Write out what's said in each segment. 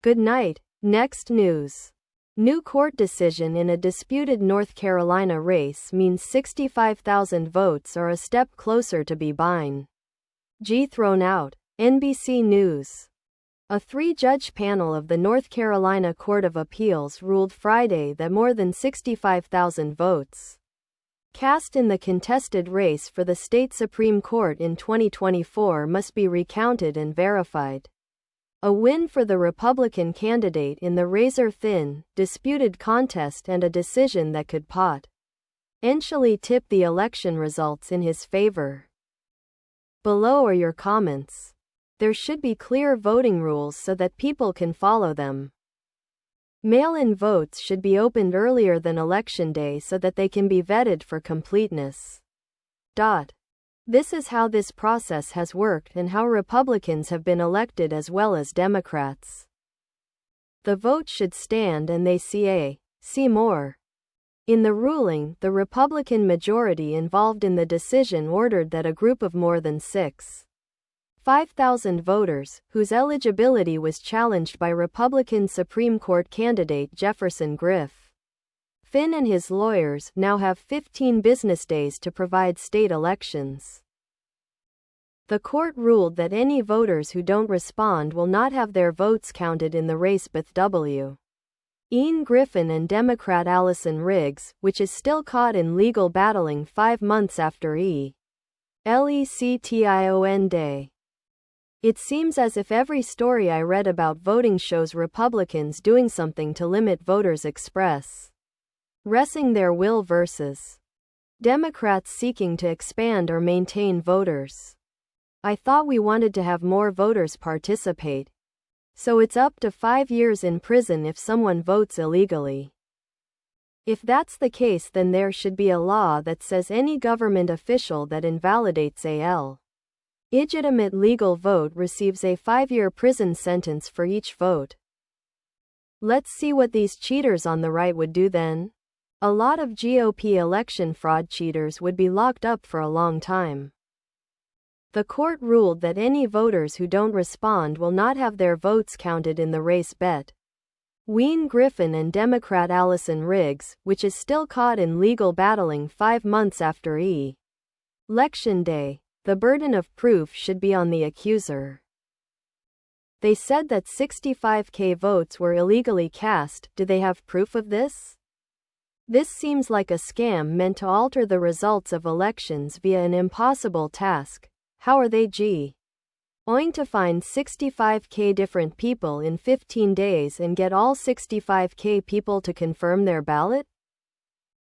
Good night. Next news. New court decision in a disputed North Carolina race means 65,000 votes are a step closer to be buying. Thrown out. NBC News. A three-judge panel of the North Carolina Court of Appeals ruled Friday that more than 65,000 votes cast in the contested race for the state Supreme Court in 2024 must be recounted and verified. A win for the Republican candidate in the razor-thin, disputed contest and a decision that could potentially tip the election results in his favor. Below are your comments. There should be clear voting rules so that people can follow them. Mail-in votes should be opened earlier than Election Day so that they can be vetted for completeness. This is how this process has worked and how Republicans have been elected as well as Democrats. The vote should stand and they see more. In the ruling, the Republican majority involved in the decision ordered that a group of more than 5,000 voters, whose eligibility was challenged by Republican Supreme Court candidate Jefferson Griffin and his lawyers, now have 15 business days to provide state elections. The court ruled that any voters who don't respond will not have their votes counted in the race with Ian Griffin and Democrat Allison Riggs, which is still caught in legal battling 5 months after Election Day. It seems as if every story I read about voting shows Republicans doing something to limit voters' expressing their will versus Democrats seeking to expand or maintain voters. I thought we wanted to have more voters participate. So it's up to 5 years in prison if someone votes illegally. If that's the case, then there should be a law that says any government official that invalidates a legitimate legal vote receives a 5-year prison sentence for each vote. Let's see what these cheaters on the right would do then. A lot of GOP election fraud cheaters would be locked up for a long time. The court ruled that any voters who don't respond will not have their votes counted in the race between Griffin and Democrat Allison Riggs, which is still caught in legal battling 5 months after Election Day. The burden of proof should be on the accuser. They said that 65,000 votes were illegally cast. Do they have proof of this? This seems like a scam meant to alter the results of elections via an impossible task. How are they going to find 65,000 different people in 15 days and get all 65,000 people to confirm their ballot?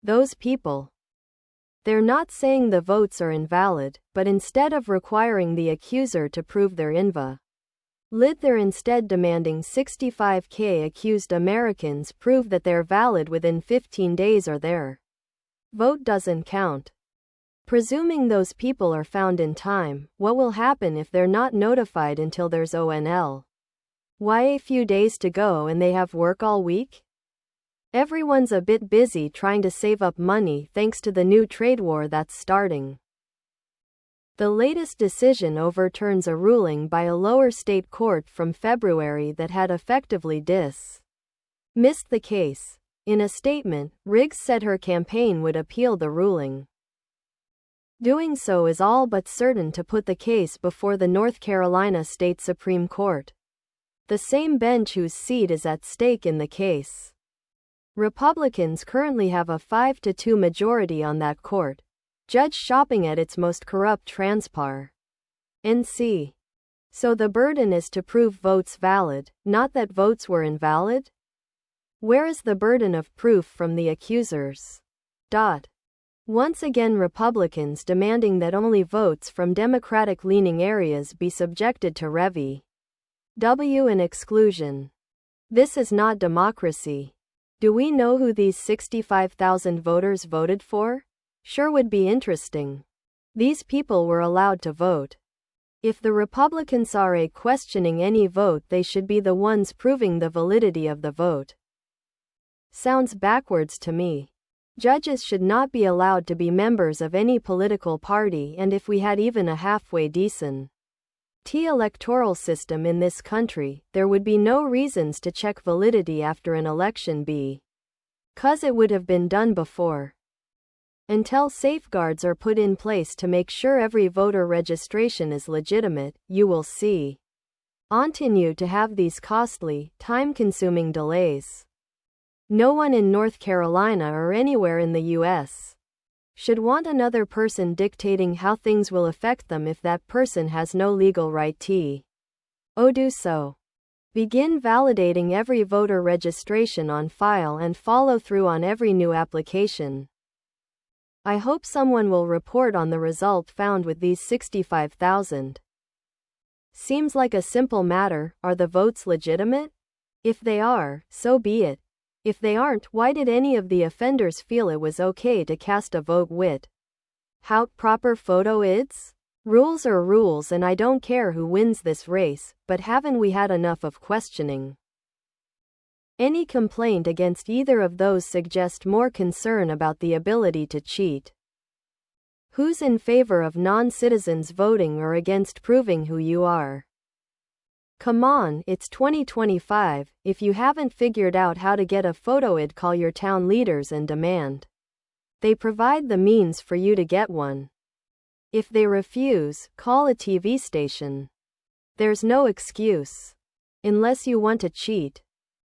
Those people. They're not saying the votes are invalid, but instead of requiring the accuser to prove they're invalid, they're instead demanding 65,000 accused Americans prove that they're valid within 15 days or their vote doesn't count. Presuming those people are found in time, what will happen if they're not notified until there's a few days to go and they have work all week? Everyone's a bit busy trying to save up money thanks to the new trade war that's starting. The latest decision overturns a ruling by a lower state court from February that had effectively dismissed the case. In a statement, Riggs said her campaign would appeal the ruling. Doing so is all but certain to put the case before the North Carolina State Supreme Court, the same bench whose seat is at stake in the case. Republicans currently have a 5-2 majority on that court, judge shopping at its most corrupt transparency. So the burden is to prove votes valid, not that votes were invalid? Where is the burden of proof from the accusers? Once again, Republicans demanding that only votes from Democratic-leaning areas be subjected to and exclusion. This is not democracy. Do we know who these 65,000 voters voted for? Sure would be interesting. These people were allowed to vote. If the Republicans are questioning any vote, they should be the ones proving the validity of the vote. Sounds backwards to me. Judges should not be allowed to be members of any political party, and if we had even a halfway decent Electoral system in this country, there would be no reasons to check validity after an election because it would have been done before. Until safeguards are put in place to make sure every voter registration is legitimate, you will see continue to have these costly, time-consuming delays. No one in North Carolina or anywhere in the U.S. should want another person dictating how things will affect them if that person has no legal right to do so. Begin validating every voter registration on file and follow through on every new application. I hope someone will report on the result found with these 65,000. Seems like a simple matter. Are the votes legitimate? If they are, so be it. If they aren't, why did any of the offenders feel it was okay to cast a vote without proper photo ids? Rules are rules, and I don't care who wins this race, but haven't we had enough of questioning? Any complaint against either of those suggests more concern about the ability to cheat. Who's in favor of non-citizens voting or against proving who you are? Come on, it's 2025. If you haven't figured out how to get a photo id, call your town leaders and demand they provide the means for you to get one. If they refuse, call a TV station. There's no excuse. Unless you want to cheat.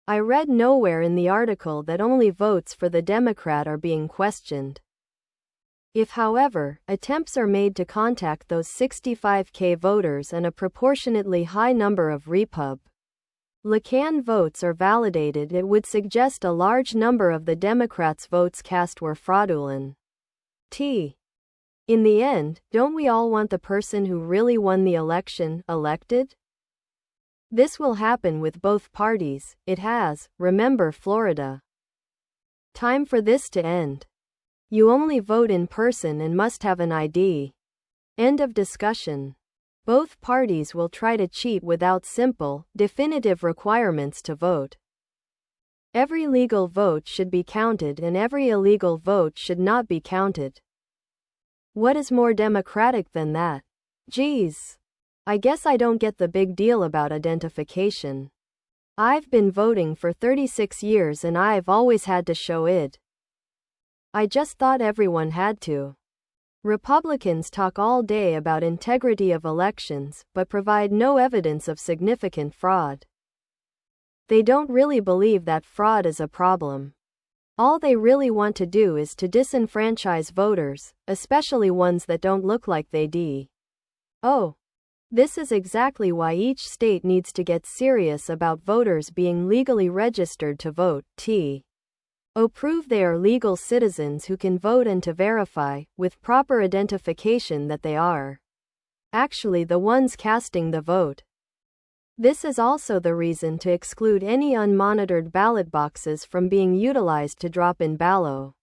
I read nowhere in the article that only votes for the Democrat are being questioned. If, however, attempts are made to contact those 65,000 voters and a proportionately high number of Republican votes are validated, it would suggest a large number of the Democrats' votes cast were fraudulent. In the end, don't we all want the person who really won the election elected? This will happen with both parties. It has. Remember Florida. Time for this to end. You only vote in person and must have an ID. End of discussion. Both parties will try to cheat without simple, definitive requirements to vote. Every legal vote should be counted and every illegal vote should not be counted. What is more democratic than that? Geez. I guess I don't get the big deal about identification. I've been voting for 36 years and I've always had to show it. I just thought everyone had to. Republicans talk all day about integrity of elections, but provide no evidence of significant fraud. They don't really believe that fraud is a problem. All they really want to do is to disenfranchise voters, especially ones that don't look like they do. Oh. This is exactly why each state needs to get serious about voters being legally registered to vote, prove they are legal citizens who can vote, and to verify, with proper identification, that they are actually the ones casting the vote. This is also the reason to exclude any unmonitored ballot boxes from being utilized to drop in ballots.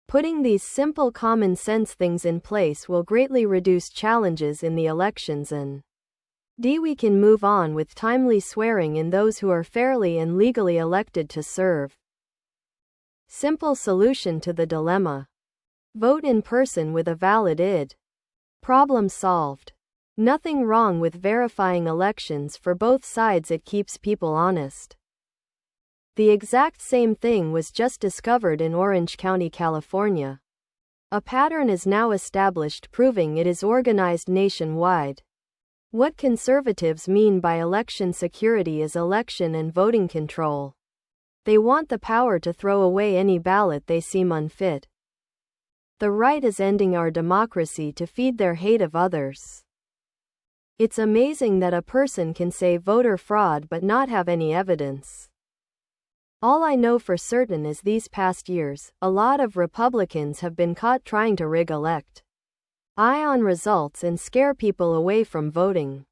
Putting these simple common sense things in place will greatly reduce challenges in the elections, and we can move on with timely swearing in those who are fairly and legally elected to serve. Simple solution to the dilemma. Vote in person with a valid ID. Problem solved. Nothing wrong with verifying elections for both sides, it keeps people honest. The exact same thing was just discovered in Orange County, California. A pattern is now established proving it is organized nationwide. What conservatives mean by election security is election and voting control. They want the power to throw away any ballot they seem unfit. The right is ending our democracy to feed their hate of others. It's amazing that a person can say voter fraud but not have any evidence. All I know for certain is these past years, a lot of Republicans have been caught trying to rig election results and scare people away from voting.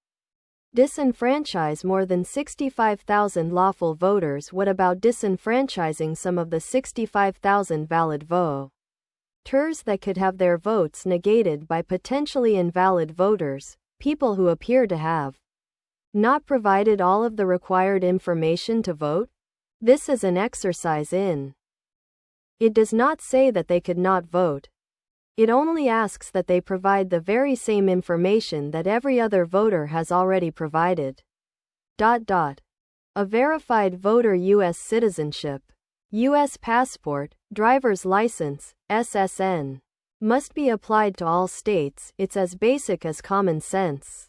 Disenfranchise more than 65,000 lawful voters. What about disenfranchising some of the 65,000 valid voters that could have their votes negated by potentially invalid voters, people who appear to have not provided all of the required information to vote? This is an exercise in. It does not say that they could not vote. It only asks that they provide the very same information that every other voter has already provided. A verified voter U.S. citizenship, U.S. passport, driver's license, SSN, must be applied to all states. It's as basic as common sense.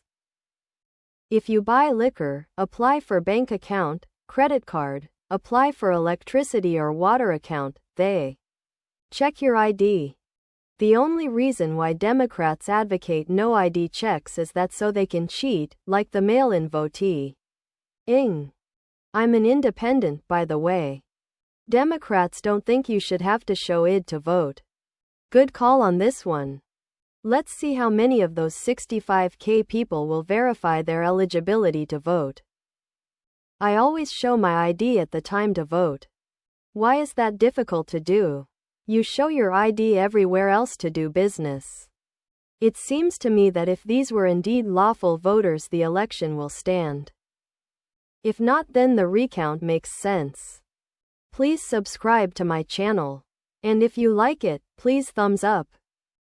If you buy liquor, apply for bank account, credit card, apply for electricity or water account, they check your ID. The only reason why Democrats advocate no ID checks is that so they can cheat, like the mail-in votee. I'm an independent, by the way. Democrats don't think you should have to show ID to vote. Good call on this one. Let's see how many of those 65K people will verify their eligibility to vote. I always show my ID at the time to vote. Why is that difficult to do? You show your ID everywhere else to do business. It seems to me that if these were indeed lawful voters, the election will stand. If not, then the recount makes sense. Please subscribe to my channel. And if you like it, please thumbs up.